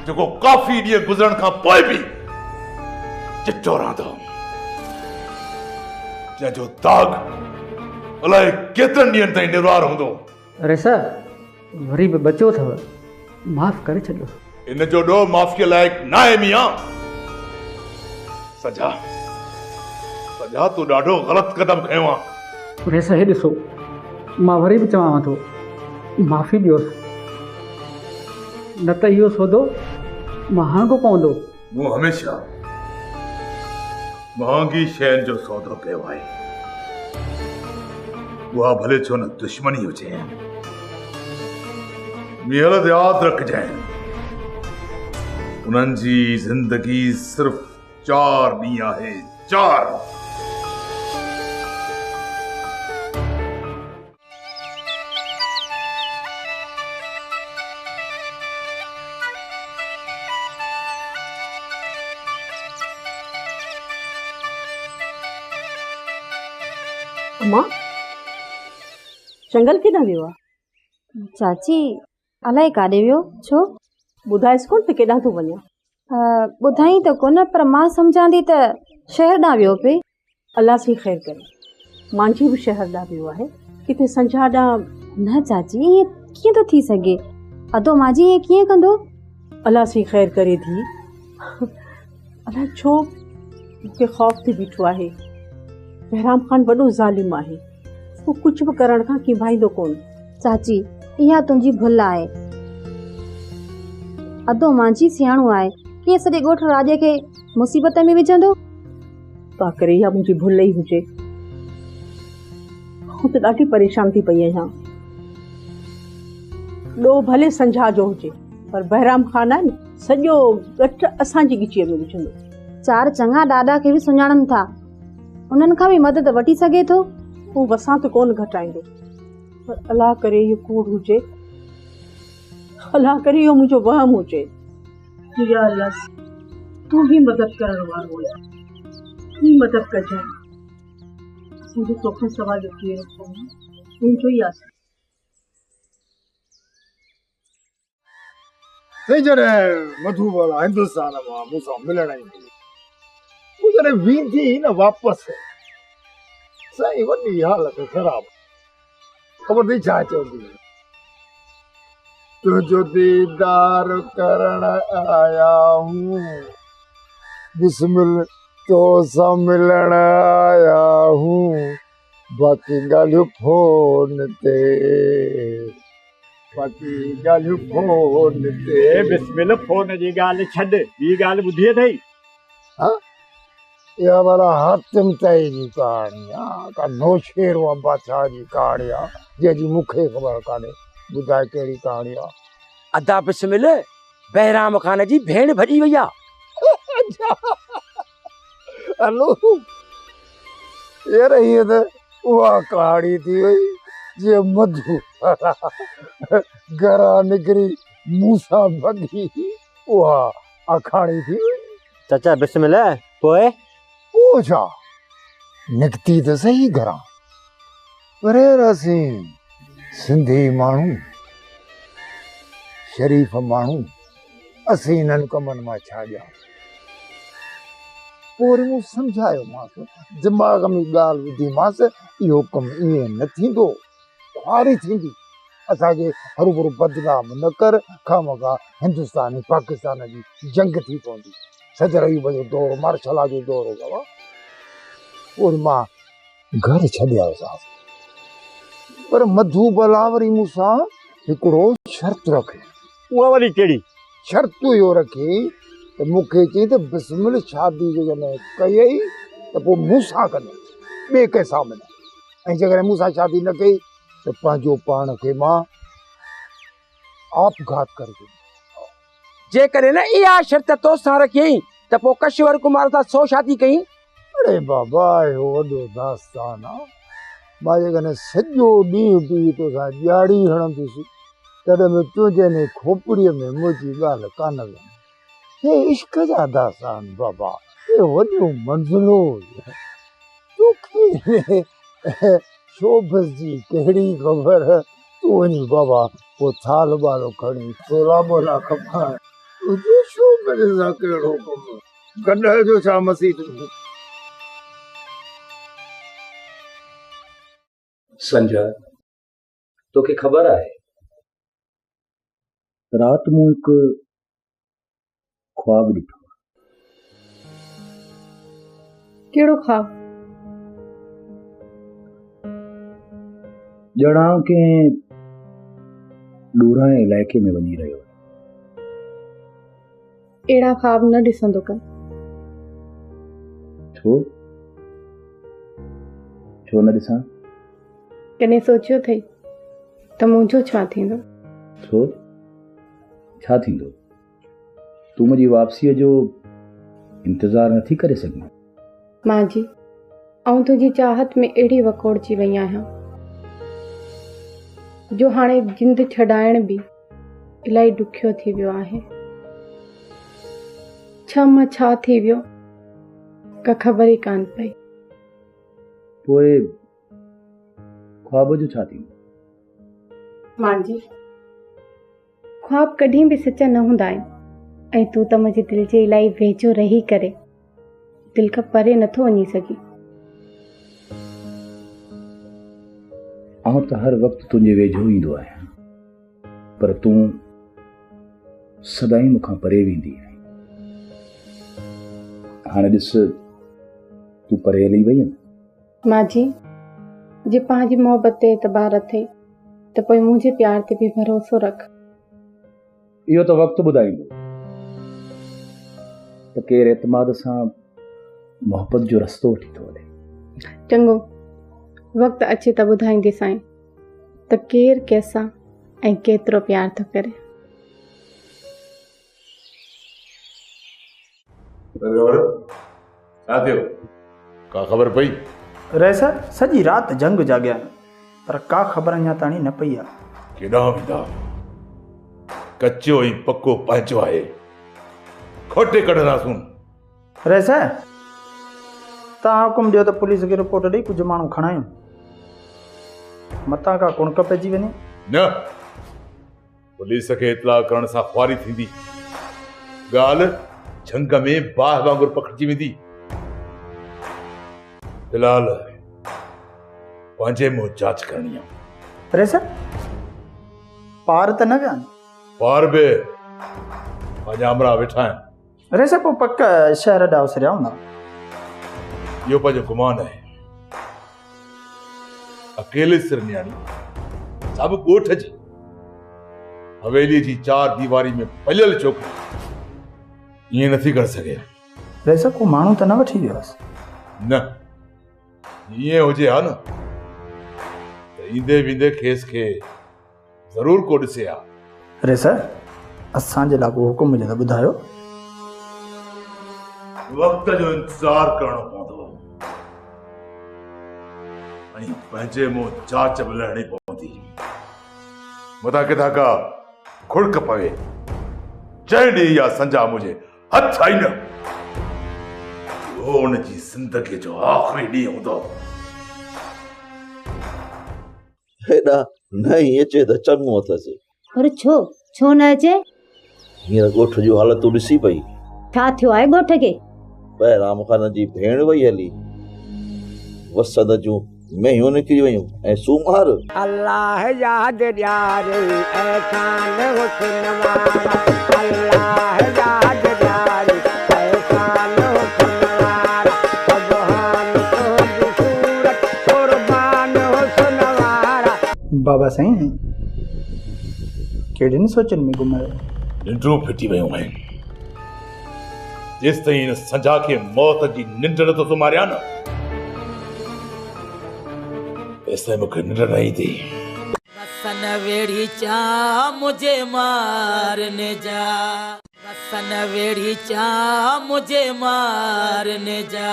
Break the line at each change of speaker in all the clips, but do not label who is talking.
जो काफ़ी ॾींहं गुज़रण खां पोइ बि चिट्टो रहंदो, जंहिंजो दाग अलाए केतिरनि ॾींहंनि ताईं निर्वार हूंदो।
अरे सर वरी बि बचियो अथव, माफ़ करे छॾियो।
इन जो ॾोह माफ़ीअ लाइक़ न आहे मियां। सजा तूं ॾाढो ग़लति क़दम खयो आहे।
अरे सर हे ॾिसो, मां वरी बि चवां थो, माफ़ी ॾियोसि, न त इहो सौदो महांगो पवंदो।
मूं हमेशह महांगी शयुनि जो सौदो कयो आहे, उहा भले छो न दुश्मनी हुजे। मिहल यादि रखजांइ, उन्हनि जी ज़िंदगी सिर्फ़ 4 ॾींहं आहे, 4।
अम्मा चंगल केॾां वियो आहे?
चाची अलाए काॾे वियो, छो?
ॿुधाएसि कोन त केॾां थो वञे?
ॿुधाई त कोन, पर मां सम्झां थी त शहर ॾांहुं वियो पे।
अलाह सी ख़ैर करे, मुंहिंजी बि शहर ॾांहुं वियो आहे, किथे संझा ॾांहुं।
न चाची, ईअं कीअं थो थी सघे? अदो मांजी ईअं कीअं कंदो?
अलाह सी ख़ैर करे थी। अलाए छो मूंखे ख़ौफ़ थी बीठो आहे। बहराम खान वॾो ज़ालिम आहे, वो कुझु बि करण खां किभाईंदो कोन।
चाची इहा तुंहिंजी भुल आहे। अदो मांजी सियाणो आहे, कीअं सॼे ॻोठ राॼ खे मुसीबत में विझंदो?
पा करे इहा मुंहिंजी भुल ई हुजे। हूं त ॾाढी परेशान थी पई आहियां। ॾोह भले संझा जो हुजे, पर बहराम खान आहे न, सॼो ॻठ असांजी ॻिचीअ में विझंदो।
4 चङा ॾाॾा खे बि सुञाणनि था, उन्हनि खां बि मदद वठी सघे थो।
हू वसां त कोन घटाईंदो, पर अलाह करे इहो कूड़ हुजे, अलाह करे इहो मुंहिंजो वहम हुजे। या अल्लाह, तूं ही मदद करण वारो आहीं, ही मदद कजांइ। मुंहिंजो तोखां सवाल केरु कोन्हे, तुंहिंजो ई आहे।
जॾहिं मधुबाला हिंदुस्तान मां मूंसां मिलण ईंदी, हू जॾहिं वेंदी न वापसि, साईं वॾी हालत ख़राब। ख़बर अथई छा चवंदी? तुंहिंजो दीदार करण आया हूं, बिस्मिल तो सां मिलण आया हूं, बाक़ी ॻाल्हियूं फोन ते, बाक़ी ॻाल्हियूं फोन ते।
बिस्मिल फोन जी ॻाल्हि छॾ, ॿी ॻाल्हि ॿुधी अथई?
हा, इहा वारा हातिम ताई जी कहाणी आहे, का नौशेरो बादशाह जी कहाणी आहे, जंहिंजी मूंखे ख़बर कान्हे। ॿुधाए कहिड़ी कहाणी आहे?
अदा बिस्मिल, बहराम खान जी भेण भॼी वई आहे।
हलो यार, हीअ त उहा कहाणी थी वई जीअं मधु घरां निकिरी मूंसां भॻी, उहा अखाणी थी वई।
चाचा बिस्मिल पोइ?
पोइ छा, निकिती त सही घरां, पर असीं सिंधी माण्हू, शरीफ़ माण्हू, असीं इन्हनि कमनि मां छा ॼाण। पोइ वरी मूं सम्झायो मांसि, दिमाग़ में ॻाल्हि विधीमांसि, इहो कमु ईअं न थींदो, ख़्वारी थींदी। असांखे हरूभरू बदनाम न कर, खामखा हिंदुस्तान ऐं पाकिस्तान जी जंग थी पवंदी। सदर अयूब जो दौर, मार्शल जो दौर हो। और मां घर छॾे आयुसि, पर मधुबाला वरी मूंसां हिकिड़ो शर्त रखे।
उहा वरी कहिड़ी?
शर्त इहो रखी त मूंखे चई त बिस्मिल शादी जो जॾहिं कयई त पोइ मूंसां कंदे, ॿिए कंहिंसां न। ऐं जेकॾहिं मूंसां शादी न कई त पंहिंजो पाण खे मां आपघात करे छॾींदुमि।
जेकॾहिं न इहा शर्त तोसां रखियई त पोइ कश्वर कुमार सां 100 शादी कई।
अरे बाबा, इहो वॾो दास्तान आहे। मां जेकॾहिं सॼो ॾींहुं बि तोसां ॾियारी हणंदुसि, तॾहिं बि तुंहिंजे ने खोपड़ीअ में मुंहिंजी ॻाल्हि कान वेंदी। हे इश्क जा दास्तान बाबा, हे वॾियूं मंज़िलूं। तोखे शोबस जी कहिड़ी ख़बर? तूं वञी बाबा पोइ थाल बालो खणी छोला बोला खपा तुझो छो मेरे सां कहिड़ो कमु? गॾ जो छा मसीह?
संजा, तोखे ख़बर आहे रात मूं हिकु ख्वाब ॾिठो।
कहिड़ो ख्वाब?
ॼणा कंहिं ॾूरां इलाइक़े में वञी रहियो।
अहिड़ा ख्वाब न ॾिसंदो कर।
छो न ॾिसां?
कॾहिं सोचियो अथई त मुंहिंजो छा थींदो?
छा थींदो? तूं मुंहिंजी वापसीअ जो इंतज़ारु नथी करे सघीं?
मां जी, ऐं तुंहिंजी चाहत में अहिड़ी वकोड़जी वई आहियां जो हाणे जिंद छॾाइण बि इलाही ॾुखियो थी वियो आहे। छा थी वियो का ख़बर ई कान पई।
पोइ ख्वाब जो छा थींदो?
मां जी, ख्वाब कॾहिं बि सच न हूंदा आहिनि ऐं तूं त मुंहिंजे दिलि जे इलाही वेझो रही करे दिलि खां परे नथो वञी सघीं।
आउं त हर वक़्तु तुंहिंजे वेझो ईंदो आहियां, पर तूं सदाईं मूंखां परे वेंदी आहीं। हाणे ॾिस, तूं परे हली वई आहीं।
मां जी, जे पंहिंजी मोहबत ते एतबार अथई त पोइ मुंहिंजे प्यार ते बि भरोसो रख।
इहो त वक़्तु ॿुधाईंदो त केरु एतमाद सां मोहबत जो रस्तो वठी थो हले।
चङो, वक़्तु अचे त ॿुधाईंदी साईं त केरु कंहिंसां ऐं केतिरो प्यार थो करे।
छा थियो? का ख़बर पई?
रैसा सॼी राति जंग जाॻिया पर का ख़बर अञा ताणी न पई आहे।
केॾां वेंदा? कचो ऐं पको पंहिंजो आहे, खोटे कढंदासूं।
रैसा, तव्हां हुकुम ॾियो त पुलिस खे रिपोर्ट ॾेई कुझु माण्हू खणायूं, मतां का कुणक पइजी वञे।
न, पुलिस खे इतला करण सां ख़ुवारी थींदी, ॻाल्हि झंग में बाहि वांगुरु पखिड़िजी वेंदी। फिलहाल पंहिंजे मुंहुं जांच करणी आहे।
रैसा, पार त न विया?
पार बि पंहिंजा अमरा वेठा आहिनि।
रैसा, पोइ पक शहर ॾांहुं उसिरिया हूंदा।
इहो पंहिंजो गुमान आहे। अकेले सिर नियाणी सभु ॻोठ जी हवेली जी 4 दीवारी में पलियल छोकिरी ईअं नथी करे सघे।
रैसा, को माण्हू त न वठी वियोसि?
न, ईअं हुजे हा न त ईंदे वेंदे खेस खे ज़रूर को ॾिसे हा।
रैसा, असांजे लाइ को हुकुम हुजे त ॿुधायो।
वक़्त जो इंतज़ार करणो पवंदो ऐं पंहिंजे मुंहुं जांच बि लहणी पवंदी। मथां किथां का खुड़क पवे, जंहिं ॾींहुं इहा संजा मुंहिंजे हथ आई न, उहो उनजी ज़िंदगीअ जो आख़िरी ॾींहुं हूंदो।
हेॾा न ई अचे त चङो अथसि।
पर छो न अचे?
हींअर ॻोठ जूं हालतूं ॾिसी पई।
छा थियो आहे ॻोठ खे?
ॿाहिरां ख़ान जी भेण वई हली, वसद जूं मेहियूं निकिरी वयूं ऐं सूमार।
अल्लाह याद ॾियारे एहसान हुस्न वारा, अल्लाह याद ॾियारे एहसान हुस्न वारा, सुभान तुंहिंजी सूरत कुर्बान हुस्न वारा।
बाबा साईं, कहिड़ियुनि सोचनि में गुम आहियो?
निंड्रूं फिटी वियूं आहिनि। जेसि ताईं हिन संजा खे मौत जी निंड नथो सुम्हारिया न, तेसि ताईं मूंखे निंड न ईंदी।
वसन वेड़ी चा मुझे मारने जा, वसन वेड़ी चा मुझे मारने जा।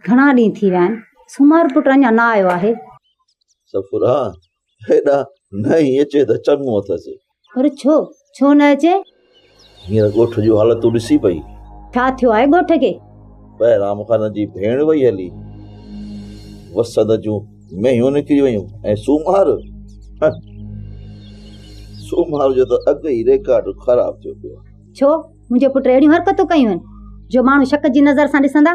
घणा ॾींहं थी विया आहिनि, सुमार पुट अञा न आयो आहे।
सफुरा, हेॾा न ई अचे त चङो अथसि।
पर छो न अचे?
हींअर ॻोठ जूं हालतूं ॾिसी पई।
छा थियो आहे ॻोठ खे?
ॿाहिरां ख़ान जी भेण वई हली, वसद जूं मेहियूं निकिरी वयूं ऐं सूमार। सूमार जो त अॻु ई रिकॉर्ड ख़राब थियो पियो आहे।
छो मुंहिंजे पुट अहिड़ियूं हरकतूं कयूं आहिनि जो माण्हू शक जी नज़र सां ॾिसंदा?